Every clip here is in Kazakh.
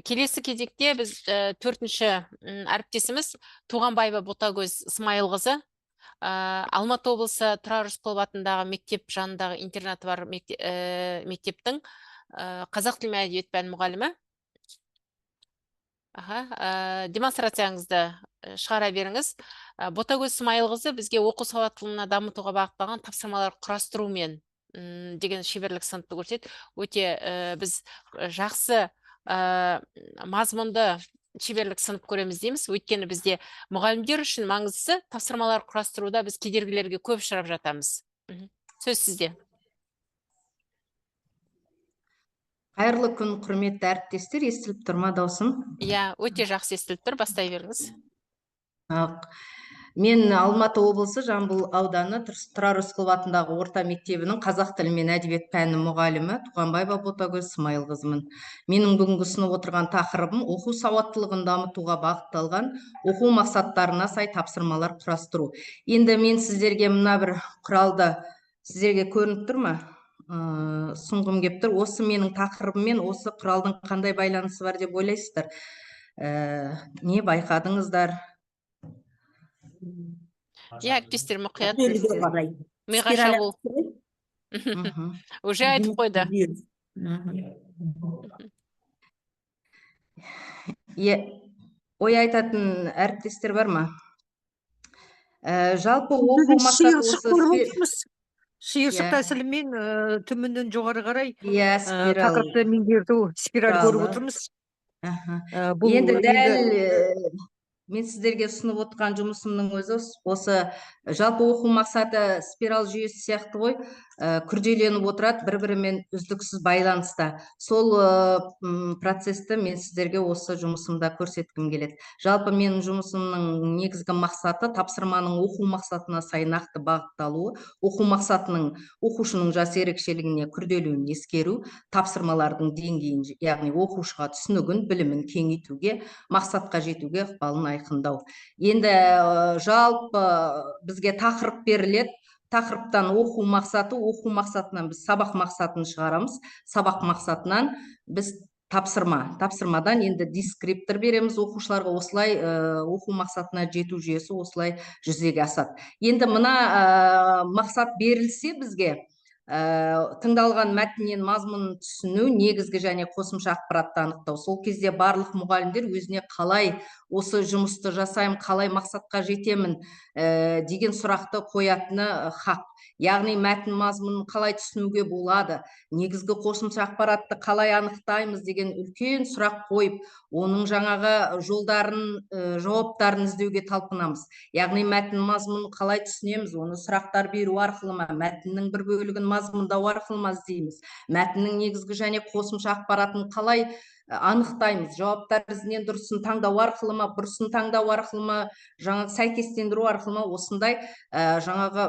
Келесі кезекте біз төртінші әріптесіміз Туғанбаева Ботагөз Смайылқызы. Алматы облысы Тұрар Рысқұлов атындағы мектеп жанындағы интернаты бар мектептің қазақ тілі мен әдебиет пәні мұғалімі. Демонстрацияңызды шығара беріңіз. Ботагөз Смайылқызы бізге оқу сауаттылығына дамытуға бағытталған тапсырмалар құрастырумен деген шеберлік сыныпты көрсетеді. Өте біз жақсы мазмұнды шеберлік сынып көреміз дейміз. Өйткені бізде мұғалімдер үшін маңыздысы тапсырмалар құрастыруда біз кедергілерге көп ұшырап жатамыз. Сөз сізде. Қайырлы күн, құрметті әріптестер, естіліп тұр ма даусым? Иә, өте жақсы естіліп тұр, бастай беріңіз. Мен Алматы облысы Жамбыл ауданы Тұрар Рысқұлов атындағы орта мектебінің қазақ тілі мен әдебиет пәні мұғалімі Туғанбаева Ботагөз Смайылқызымын. Менің бүгінгі ұсынып отырған тақырыбым оқу сауаттылығын дамытуға бағытталған оқу мақсаттарына сай тапсырмалар құрастыру. Енді мен сіздерге мына бір құралды сіздерге көрініп тұр ма? Сұңғым кеп тұр. Осы менің тақырыбыммен осы құралдың қандай байланысы бар деп ойлайсыздар? Не байқадыңыздар? Әріптестер мұқият миға шабуыл. Уже айтып қойды. Ой айтатын әріптестер бар ма? Жалпы оқу мақсаты осы шиыршық тәсілімен төменнен жоғары қарай спираль тақырыпты меңгерту спираль көріп отырмыз. Енді дәл мен сіздерге ұсынып отырған жұмысымның өзі осы жалпы оқу мақсаты спираль жүйесі сияқты ғой, күрделеніп отырады, бір-бірімен үздіксіз байланыста. Сол процесті мен сіздерге осы жұмысымда көрсеткім келеді. Жалпы менің жұмысымның негізгі мақсаты тапсырманың оқу мақсатына сай нақты бағытталуы, оқу мақсатының оқушының жас ерекшелігіне күрделуін ескеру, тапсырмалардың деңгейін, яғни оқушыға түсінігін, білімін кеңейтуге, мақсатқа жетуге ықпалын айқындау. Енді жалпы бізге тақырып беріледі. Тақырыптан оқу мақсатынан біз сабақ мақсатын шығарамыз. Сабақ мақсатынан біз тапсырмадан енді дескриптор береміз оқушыларға, осылай оқу мақсатына жету жүйесі осылай жүзеге асады. Енді мына мақсат берілсе бізге тыңдалған мәтіннен мазмұнын түсіну, негізгі және қосымша ақпаратты анықтау. Сол кезде барлық мұғалімдер өзіне қалай осы жұмысты жасаймын, қалай мақсатқа жетемін деген сұрақты қоятыны хақ. Яғни мәтін мазмұнын қалай түсінуге болады, негізгі қосымша ақпаратты қалай анықтаймыз деген үлкен сұрақ қойып, оның жаңағы жауаптарын іздеуге талпынамыз. Яғни мәтін мазмұнын қалай түсінеміз, оны сұрақтар беру арқылы ма, мәтіннің бір бөлігін мазмұндау арқылы ма іздейміз, мәтіннің негізгі және қосымша ақпаратын қалай анықтаймыз, жауаптар ізінен дұрысын таңдау арқылы ма, бұрысын таңдау арқылы ма, жаңағы сәйкестендіру арқылы ма, осындай жаңағы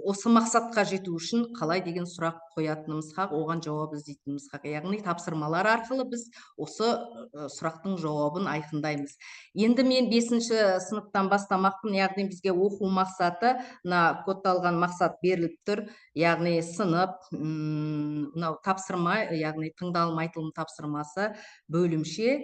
осы мақсатқа жету үшін қалай деген сұрақ қоятынымыз хақ, оған жауап іздейтініміз хақ. Яғни тапсырмалар арқылы біз осы сұрақтың жауабын айқындаймыз. Енді мен 5-ші сыныптан бастамақпын, яғни бізге оқу мақсаты, кодталған мақсат беріліп тұр, яғни сынып, мынау тапсырма, яғни тыңдалым айтылым тапсырмасы, бөлімше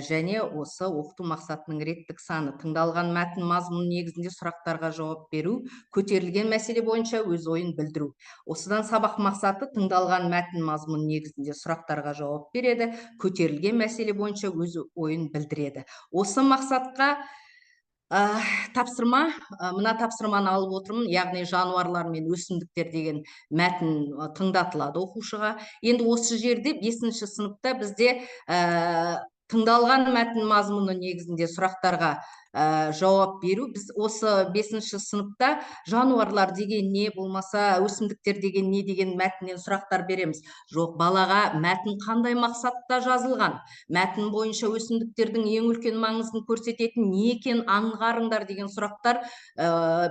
және осы оқыту мақсатының реттік саны, тыңдалған мәтін мазмұны негізінде сұрақтарға жауап беру, көтерілген мәселе бойынша өз ойын білдіру. Осыдан сабақ мақсаты тыңдалған мәтін мазмұны негізінде сұрақтарға жауап береді, көтерілген мәселе бойынша өз ойын білдіреді. Осы мақсатқа тапсырма, мына тапсырманы алып отырмын, яғни жануарлар мен өсімдіктер деген мәтін тыңдатылады оқушыға. Енді осы жерде 5-ші сыныпта бізде тыңдалған мәтін мазмұны негізінде сұрақтарға жауап беру. Біз осы 5-ші сыныпта жануарлар деген не, болмаса өсімдіктер деген не деген мәтіннен сұрақтар береміз. Жоқ, балаға мәтін қандай мақсатта жазылған, мәтін бойынша өсімдіктердің ең үлкен маңызын көрсететін не екен аңғарыңдар деген сұрақтар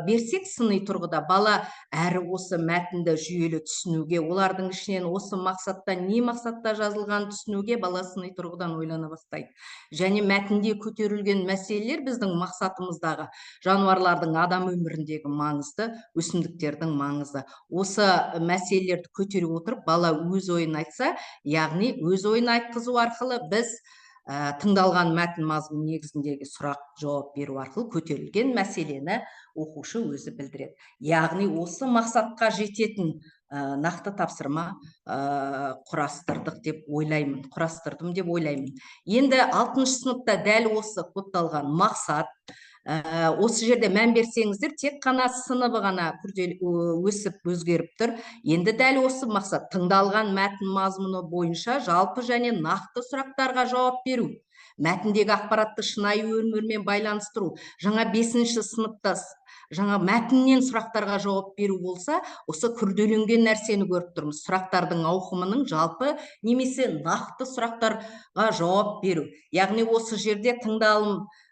берсек сыни тұрғыда, бала әрі осы мәтінді жүйелі түсінуге, олардың ішінен осы мақсатта не мақсатта жазылған түсінуге бала сыни тұрғыдан ойлана бастайды. Және мәтінде көтерілген мәселелер біздің мақсатымыздағы жануарлардың адам өміріндегі маңызды, өсімдіктердің маңызы. Осы мәселелерді көтере отырып, бала өз ойын айтса, яғни өз ойын айтқызу арқылы біз тыңдалған мәтін мазмұны негізіндегі сұрақ жауап беру арқылы көтерілген мәселені оқушы өзі білдіреді. Яғни осы мақсатқа жететін нақты тапсырма құрастырдым деп ойлаймын. Енді 6-шы сыныпта дәл осы кодталған мақсат, осы жерде мән берсеңіздер, тек қана сыныбы ғана өсіп өзгеріп тұр. Енді дәл осы мақсат тыңдалған мәтін мазмұны бойынша жалпы және нақты сұрақтарға жауап беру, мәтіндегі ақпаратты шынайы өмірмен байланыстыру. Жаңа 5-ші сыныпта жаңа мәтіннен сұрақтарға жауап беру болса, осы күрделенген нәрсені көріп тұрмыз. Сұрақтардың ауқымының жалпы немесе нақты сұрақтарға жауап беру. Яғни осы жерде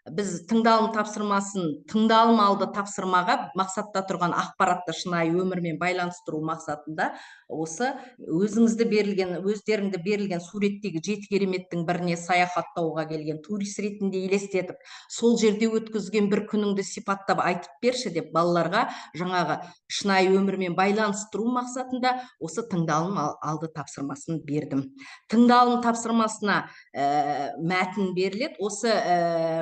біз тыңдалым тапсырмасын, тыңдалым алды тапсырмаға мақсатта тұрған ақпаратты шынайы өмірмен байланыстыру мақсатында осы өздеріңді берілген суреттегі 7 кереметтің біріне саяхаттауға келген турист ретінде елестетіп, сол жерде өткізген бір күніңді сипаттап айтып берші деп балаларға жаңағы шынайы өмірмен байланыстыру мақсатында осы тыңдалым алды тапсырмасын бердім. Тыңдалым тапсырмасына мәтін беріледі. Осы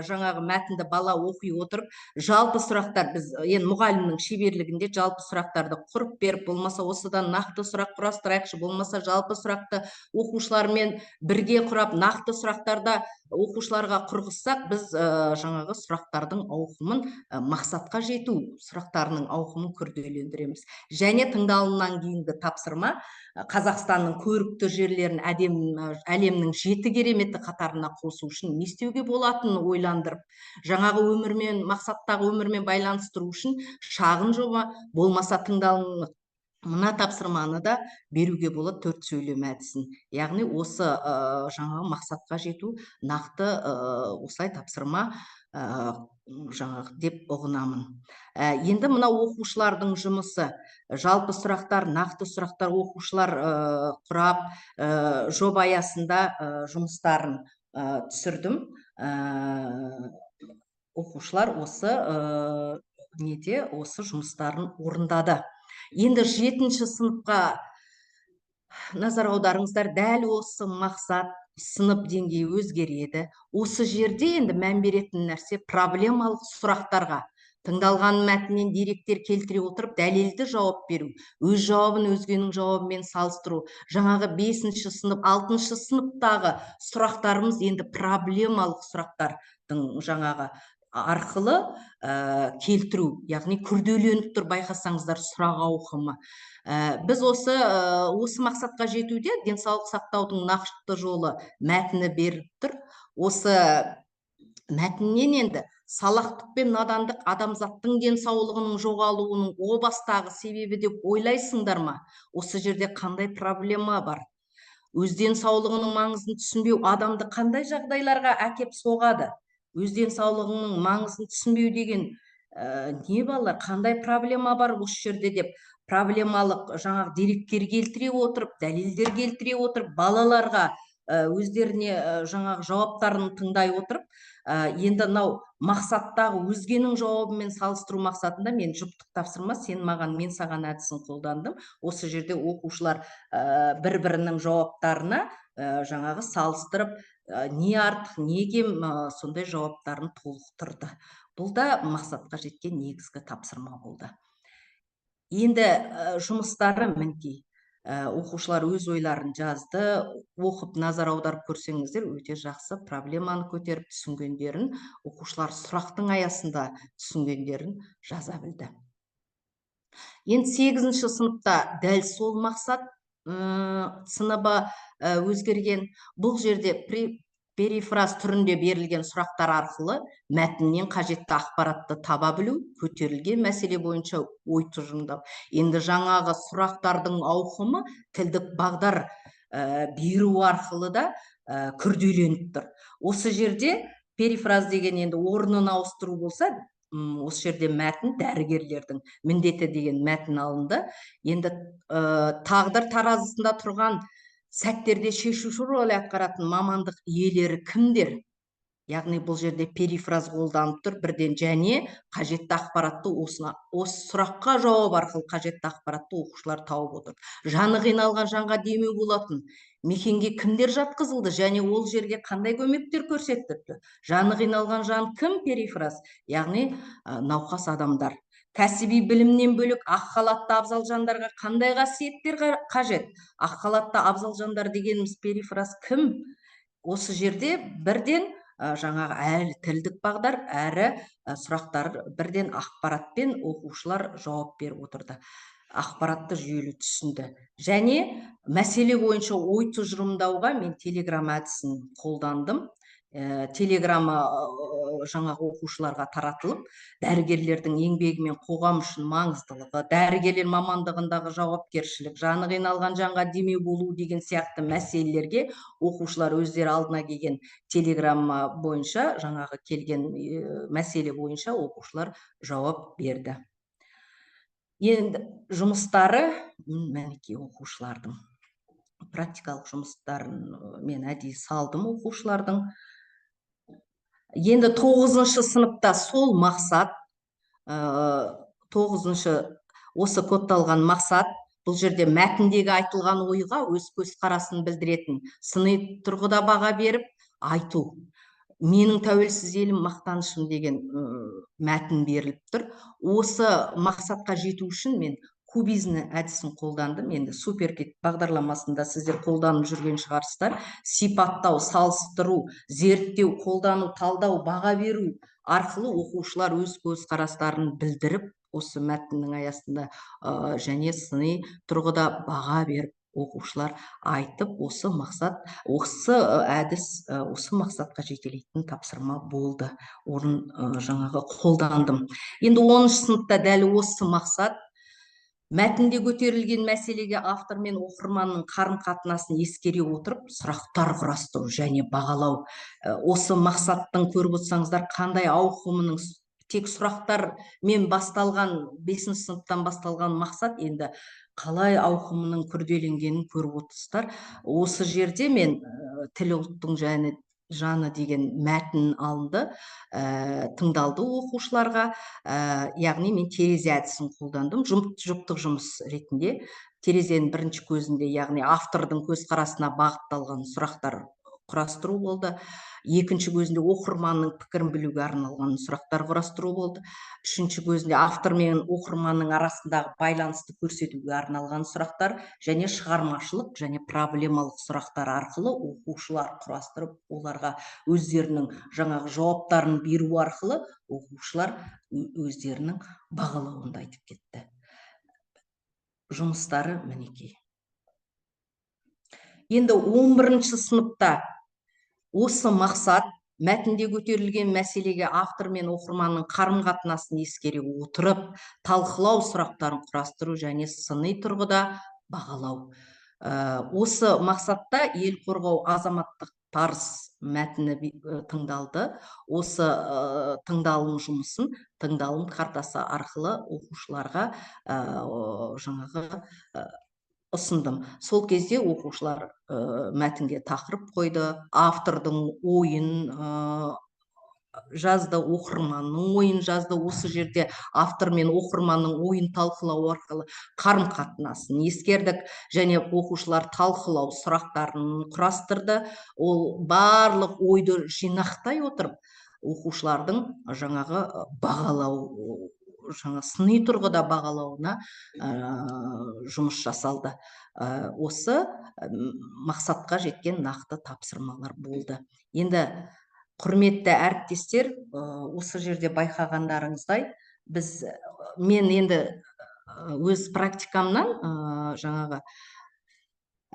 жаңағы мәтінді бала оқи отырып, жалпы сұрақтар, біз енді мұғалімнің шеберлігінде жалпы сұрақтарды құрып беріп, болмаса осыдан нақты сұрақ құрастырайықшы, болмаса жалпы сұрақты оқушылармен бірге құрап, нақты сұрақтарда оқушыларға құрғызсақ, біз жаңағы сұрақтардың ауқымын, мақсатқа жету сұрақтарының ауқымын күрделендіреміз. Және тыңдалымнан кейінгі тапсырма Қазақстанның көрікті жерлерін әлемнің 7 кереметі қатарына қосу үшін не істеуге болатынын ойландырып, жаңағы мақсаттағы өмірмен байланыстыру үшін шағын жоба, болмаса тыңдалым мына тапсырманы да беруге болады 4 сөйлем әдісін. Яғни осы жаңағы мақсатқа жету нақты осылай тапсырма жаңағы деп ұғынамын. Енді мына оқушылардың жұмысы, жалпы сұрақтар, нақты сұрақтар оқушылар құрап, жоба аясында жұмыстарын түсірдім. Оқушылар осы жұмыстарын орындады. Енді 7-ші сыныпқа назар аударыңыздар, дәл осы мақсат, сынып деңгейі өзгереді. Осы жерде енді мән беретін нәрсе проблемалық сұрақтарға, тыңдалған мәтіннен деректер келтіре отырып, дәлелді жауап беру, өз жауабын өзгенің жауабымен салыстыру. Жаңағы 5-ші сынып, 6-шы сыныптағы сұрақтарымыз енді проблемалық сұрақтардың жаңағы арқылы келтіру, яғни күрделеніп тұр, байқасаңыздар, сұрақ ауқымы. Біз осы мақсатқа жетуде денсаулық сақтаудың нақты жолы мәтіні беріп тұр. Осы мәтіннен енді салақтық пен надандық адамзаттың денсаулығының жоғалуының о бастағы себебі деп ойлайсыңдар ма? Осы жерде қандай проблема бар? Өз денсаулығының маңызын түсінбеу адамды қандай жағдайларға әкеп соғады? Өз денсаулығының маңызын түсінбеу деген не балалар, қандай проблема бар осы жерде деп проблемалық жаңағы деректер келтіре отырып, дәлелдер келтіре отырып, балаларға өздеріне жаңағы жауаптарын тыңдай отырып, енді мынау мақсаттағы өзгенің жауабымен салыстыру мақсатында мен жұптық тапсырма, мен саған әдісін қолдандым. Осы жерде оқушылар бір-бірінің жауаптарына жаңағы салыстырып, не артық, не кем сондай жауаптарын толықтырды. Бұл да мақсатқа жеткен негізгі тапсырма болды. Енді жұмыстары мінекей. Оқушылар өз ойларын жазды, оқып назар аударып көрсеңіздер, өте жақсы проблеманы көтеріп түсінгендерін, оқушылар сұрақтың аясында түсінгендерін жаза білді. Енді 8-ші сыныпта дәл сол мақсат сыныбы өзгерген. Бұл жерде перифраз түрінде берілген сұрақтар арқылы мәтіннен қажетті ақпаратты таба білу, көтерілген мәселе бойынша ой тұжырымдау. Енді жаңағы сұрақтардың ауқымы тілдік бағдар беру арқылы да күрделеніп тұр. Осы жерде перифраз деген енді орнын ауыстыру болса, осы жерде мәтін дәрігерлердің міндеті деген мәтін алынды. Енді тағдыр таразысында тұрған сәттерде шешуші рөл атқаратын мамандық иелері кімдер? Яғни бұл жерде перифраз қолданып тұр, бірден және қажетті ақпаратты осы сұраққа жауап арқылы қажетті ақпаратты оқушылар тауып отыр. Жаны қиналған жанға демеу болатын мекенге кімдер жатқызылды және ол жерге қандай көмектер көрсетілді? Жаны қиналған жан кім? Перифраз, яғни науқас адамдар. Кәсіби білімнен бөлек ақ халатты абзал жандарға қандай қасиеттер қажет? Ақ халатты абзал жандар дегеніміз перифраз кім? Осы жерде бірден жаңағы әлі тілдік бағдар, әрі сұрақтар бірден ақпаратпен оқушылар жауап беріп отырды. Ақпаратты жүйелі түсінді. Және мәселе бойынша ой тұжырымдауға мен телеграм әдісін қолдандым. Телеграмма жаңағы оқушыларға таратылып, дәрігерлердің еңбегі мен қоғам үшін маңыздылығы, дәрігерлер мамандығындағы жауапкершілік, жаны қиналған жанға демеу болу деген сияқты мәселелерге оқушылар өздері алдына келген телеграмма бойынша, жаңағы келген мәселе бойынша оқушылар жауап берді. Енді жұмыстары, мінекей оқушылардың практикалық жұмыстарын мен әдейі салдым оқушылардың. Енді 9-шы сыныпта сол мақсат, 9-шы осы кодталған мақсат, бұл жерде мәтіндегі айтылған ойға өз көзқарасын білдіретін, сыни тұрғыда баға беріп айту. Менің тәуелсіз елім мақтанышым деген мәтін беріліп тұр. Осы мақсатқа жету үшін мен кубизм әдісін қолдандым. Енді суперкит бағдарламасында сіздер қолданып жүрген шығарсыздар. Сипаттау, салыстыру, зерттеу, қолдану, талдау, баға беру арқылы оқушылар өз көзқарастарын білдіріп, осы мәтіннің аясында және сыни тұрғыда баға беріп оқушылар айтып, осы мақсат, осы әдіс осы мақсатқа жетелейтін тапсырма болды. Орын жаңағы қолдандым. Енді 10-шы сыныпта дәл осы мақсат, мәтінде көтерілген мәселеге автор мен оқырманның қарым-қатынасын ескере отырып, сұрақтар құрастыру және бағалау. Осы мақсаттың көріп отырсаңыздар, қандай ауқымының, тек сұрақтармен басталған, 5-ші сыныптан басталған мақсат енді қалай ауқымының күрделенгенін көріп отырсыздар. Осы жерде мен тіл ұлттың жаны деген мәтін алынды, тыңдалды оқушыларға, яғни мен терезе әдісін қолдандым, жұптық жұмыс ретінде. Терезенің бірінші көзінде, яғни автордың көзқарасына бағытталған сұрақтар құрастыру болды. Екінші көзінде оқырманның пікірін білуге арналған сұрақтар құрастыру болды. Үшінші көзінде автор мен оқырманның арасындағы байланысты көрсетуге арналған сұрақтар және шығармашылық және проблемалық сұрақтар арқылы оқушылар құрастырып, оларға өздерінің жаңағы жауаптарын беру арқылы оқушылар өздерінің бағалауында айтып кетті. Жұмыстары мінекей. Енді 11-ші сыныпта осы мақсат, мәтінде көтерілген мәселеге автор мен оқырманның қарым-қатынасын ескере отырып, талқылау сұрақтарын құрастыру және сыни тұрғыда бағалау. Осы мақсатта ел қорғау азаматтық парыз мәтіні тыңдалды. Осы тыңдалым жұмысын тыңдалым картасы арқылы оқушыларға жаңағы ұсындым. Сол кезде оқушылар мәтінге тақырып қойды, автордың ойын жазды, оқырманның ойын жазды. Осы жерде автор мен оқырманның ойын талқылау арқылы қарым-қатынасын ескердік, және оқушылар талқылау сұрақтарын құрастырды. Ол барлық ойды жинақтай отырып, оқушылардың жаңағы бағалау, жаңа сыни тұрғыда бағалауына жұмыс жасалды. Осы мақсатқа жеткен нақты тапсырмалар болды. Енді құрметті әріптестер, осы жерде байқағандарыңыздай, мен енді өз практикамнан жаңағы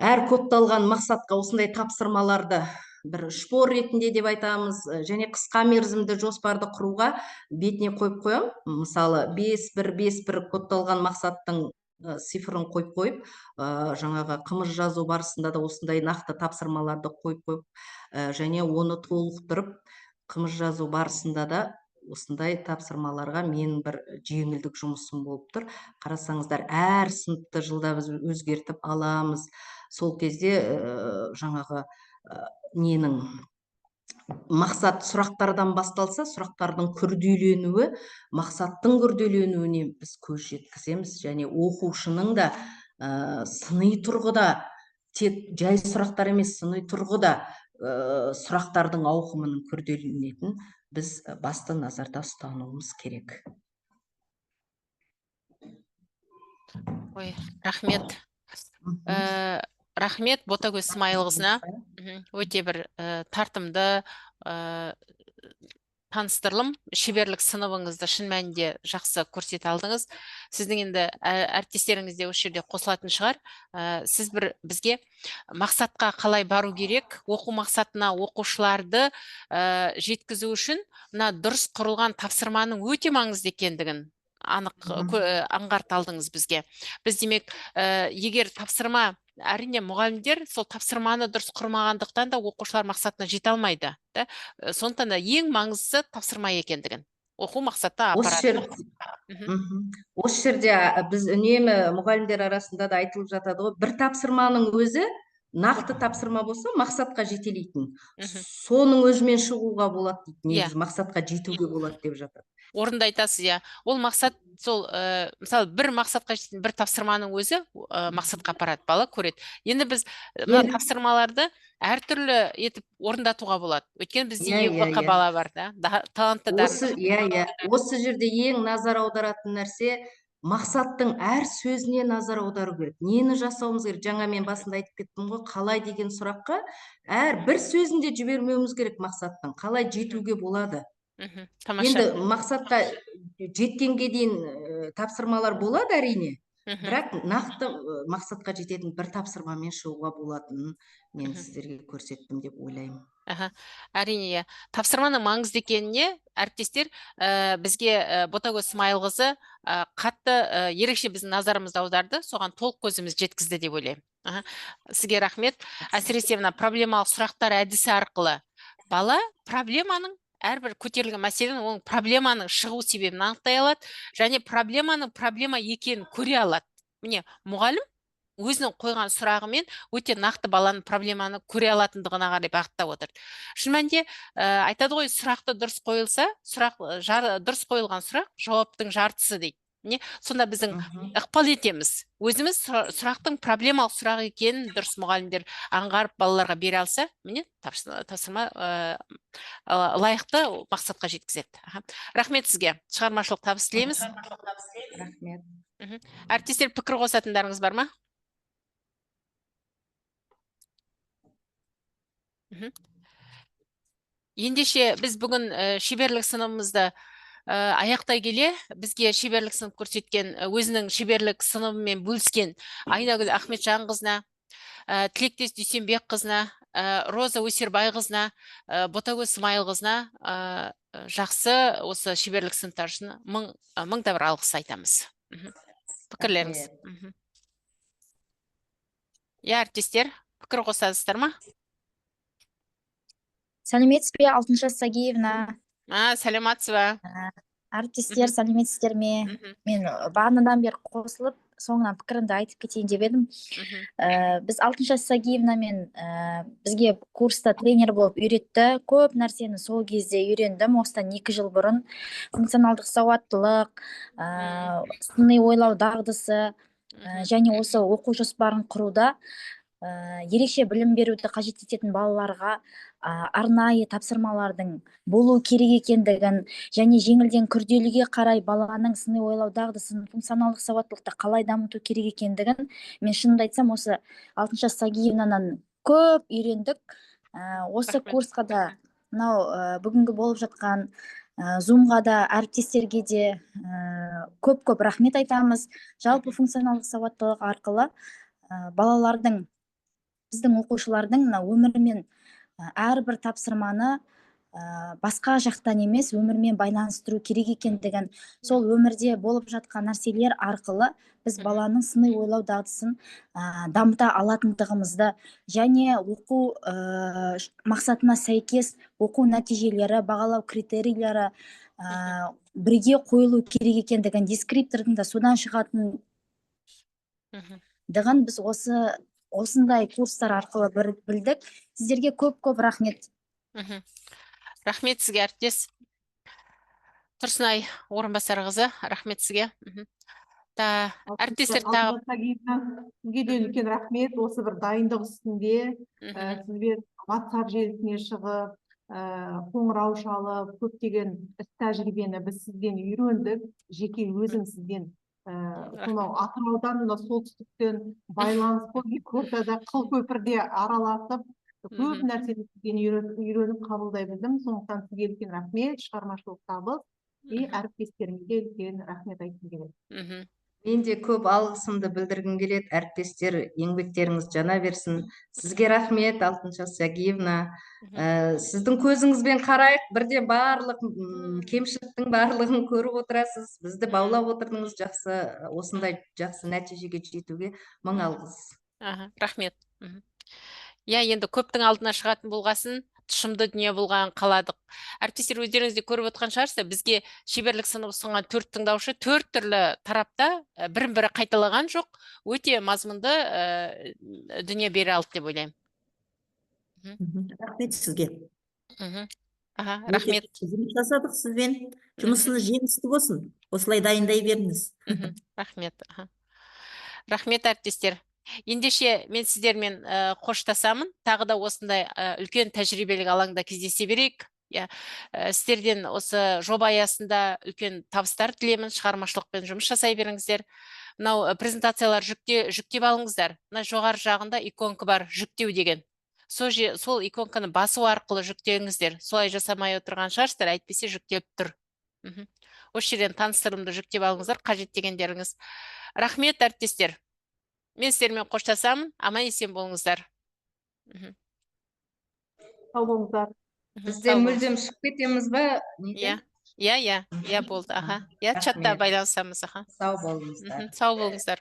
әр кодталған мақсатқа осындай тапсырмаларды бір шпор ретінде деп айтамыз, және қысқа мерзімді жоспарды құруға бетіне қойып қоям. Мысалы 5-1-5-1 кодталған мақсаттың цифрын қойып, жаңағы қымыз жазу барысында да осындай нақты тапсырмаларды қойып, және оны толықтырып, қымыз жазу барысында да осындай тапсырмаларға мен бір жеңілдік жұмысым болып тұр. Қарасаңыздар, әр сыныпты жылда біз өзгертіп аламыз. Сол кезде жаңағы ненің мақсат сұрақтардан басталса, сұрақтардың күрделенуі мақсаттың күрделенуіне біз көз жеткіземіз, және оқушының да сыни тұрғыда, тек жай сұрақтар емес, сыни тұрғыда сұрақтардың ауқымының күрделенетінін біз басты назарда ұстануымыз керек. Ой, рахмет. Рахмет Ботагөз Смайылқызына. Өте бір тартымды таныстырылым, шеберлік сыныбыңызды шын мәнінде жақсы көрсете алдыңыз. Сіздің енді әріптестеріңіз де осы жерде қосылатын шығар. Сіз бізге мақсатқа қалай бару керек, оқу мақсатына оқушыларды жеткізу үшін мына дұрыс құрылған тапсырманың өте маңызды екендігін анық аңғарталдыңыз бізге. Біз демек, егер тапсырма, әрине мұғалімдер сол тапсырманы дұрыс құрмағандықтан да оқушылар мақсатына жете алмайды. Сондықтан да ең маңыздысы тапсырма екендігін. Оқу мақсатына апарады. Осы жерде біз үнемі мұғалімдер арасында да айтылып жатады ғой, бір тапсырманың өзі нақты тапсырма болса, мақсатқа жетелейтін. Соның өзімен шығуға болады дейді. Негізі мақсатқа жетуге болады деп жатады. Орында айтасыз, иә. Ол мақсат, сол, мысалы, бір мақсатқа жететін бір тапсырманың өзі мақсатқа апарады, бала көреді. Енді біз мына тапсырмаларды әртүрлі етіп орындатуға болады. Өйткені бізде ең бала бар, да, талантты дарынды. Осы жерде ең назар аударатын нәрсе, мақсаттың әр сөзіне назар аудару керек. Нені жасауымыз керек? Жаңа мен басында айтып кеттім ғой, қалай деген сұраққа әр бір сөзінде жібермеуіміз керек мақсаттың. Қалай жетуге болады? Енді мақсатқа жеткенге дейін тапсырмалар болады әрине, бірақ нақты мақсатқа жететін бір тапсырмамен шығуға болатынын мен сіздерге көрсеттім деп ойлаймын. Әрине, тапсырманың маңызды екеніне әріптестер бізге Ботагөз Смайылқызы қатты ерекше біздің назарымызды аударды, соған толық көзіміз жеткізді деп ойлаймын. Сізге рахмет. Әсіресе мына проблемалық сұрақтар әдісі арқылы бала проблеманың, әрбір көтерілген мәселенің оның проблеманың шығу себебін анықтай алады, және проблеманың проблема екенін көре алады. Міне, мұғалім өзінің қойған сұрағымен өте нақты баланың проблеманы көре алатындығына қарай бағыттап отыр. Шын мәнінде айтады ғой, сұрақты дұрыс қойылса, дұрыс қойылған сұрақ жауаптың жартысы дейді. Сонда біздің ықпал етеміз. Өзіміз сұрақтың проблемалық сұрақ екенін дұрыс мұғалімдер аңғарып балаларға бере алса, міне, тапсырма лайықты мақсатқа жеткізеді. Рахмет сізге. Шығармашылық табыс тілейміз. Рахмет. Әріптестер, пікір қосатындарыңыз бар ма? Ендеше біз бүгін шеберлік сыныбымызды аяқтай келе, бізге шеберлік сынып көрсеткен, өзінің шеберлік сыныбымен бөліскен Айнагүл Ахметжанқызына, Тілектес Дүйсенбекқызына, Роза Өсербайқызына, Ботагөз Смайылқызына жақсы осы шеберлік сыныптар үшін мыңда бір алғыс айтамыз. Пікірлеріңіз. Әріптестер, пікір қосасыздар ма? Сәлеметсіз бе, Алтыншаш Сагиевна? Сәлематсыз ба? Әріптестер, сәлеметсіздер ме? Мен бағанадан бері қосылып, соңынан пікірімді айтып кетейін деп едім. Біз Алтыншаш Сагиевнамен бізге курста тренер болып үйретті. Көп нәрсені сол кезде үйрендім. Осыдан 2 жыл бұрын функционалдық сауаттылық, сыни ойлау дағдысы және осы оқу жоспарын құруда ерекше білім беруді қажет ететін балаларға арнайы тапсырмалардың болу керек екендігін және жеңілден күрделіге қарай баланың сыни ойлау дағдысын, функционалдық сауаттылықты қалай дамыту керек екендігін мен шынымды айтсам осы Алтыншаш Сагиевнадан көп үйрендік. Осы курсқа да мынау бүгінгі болып жатқан Zoom-ға да әріптестерге де көп рахмет айтамыз. Жалпы функционалдық сауаттылық арқылы балалардың, біздің оқушылардың өмірмен әрбір тапсырманы басқа жақтан емес өмірмен байланыстыру керек екендігін, сол өмірде болып жатқан нәрселер арқылы біз баланың сыни ойлау дағдысын дамыта алатындығымызды және оқу мақсатына сәйкес оқу нәтижелері, бағалау критерийлері бірге қойылу керек екендігін, дескриптордың да содан шығатындығын біз осындай курстар арқылы білдік. Сіздерге көп рахмет. Рахмет сізге, әріптес. Тұрсынай Орынбасарқызы, рахмет сізге. Әріптестер тағы. Сізге де үлкен рахмет. Осы бір дайындық үстінде сізбен WhatsApp желісіне шығып, қоңырау шалып, көптеген іс тәжірибені біз сізден үйрендік. Жеке өзім сізден сонау Атыраудан, мына солтүстіктен байланыс болып, ортада Қылкөпірде араласып, көп нәрсені сізден үйреніп қабылдай білдім. Сондықтан сізге үлкен рахмет, шығармашылық табыс. Әріптестеріме де үлкен рахмет айтқым келеді. Мен де көп алғысымды білдіргім келеді. Әріптестер, еңбектеріңіз жана берсін. Сізге рахмет, Алтыншаш Сагиевна. Сіздің көзіңізбен қарайық, бірде барлық кемшіліктің барлығын көріп отырасыз. Бізді баулап отырдыңыз, жақсы, осындай жақсы нәтижеге жетуге мың алғыс. Рахмет. Я енді көптің алдына шығатын болғасын, тұшымды дүние болған қаладық. Әріптестер, өздеріңізде көріп отқан шығарсыздар, бізге шеберлік сыныбы ұсынған 4 тыңдаушы 4 түрлі тарапта бірін-бірі қайталаған жоқ, өте мазмұнды дүние бере алды деп ойлаймын. Рахмет сізге. Рахмет. Жұмыс жасадық сізбен. Жұмысыңыз жемісті болсын. Осылай дайындай беріңіз. Рахмет. Рахмет, әріптестер. Ендеше мен сіздермен қоштасамын. Тағы да осындай үлкен тәжірибелік алаңда кездесе берейік. Сіздерден осы жоба аясында үлкен табыстар тілеймін. Шығармашылықпен жұмыс жасай беріңіздер. Мынау презентациялар жүктеп алыңыздар. Мына жоғары жағында иконка бар, жүктеу деген. Сол иконканы басу арқылы жүктеңіздер. Солай жасамай отырған шығарсыздар, әйтпесе жүктеп тұр. Осы жерден таныстырылымды жүктеп алыңыздар, қажет дегендеріңіз. Рахмет, әріптестер. Мен сіздермен қоштасамын, аман-есен болыңыздар. Сау болыңыздар. Бізде мүлдем шығып кетеміз ба? Иә, болды. Чатта байланысамыз. Сау болыңыздар. Сау болыңыздар.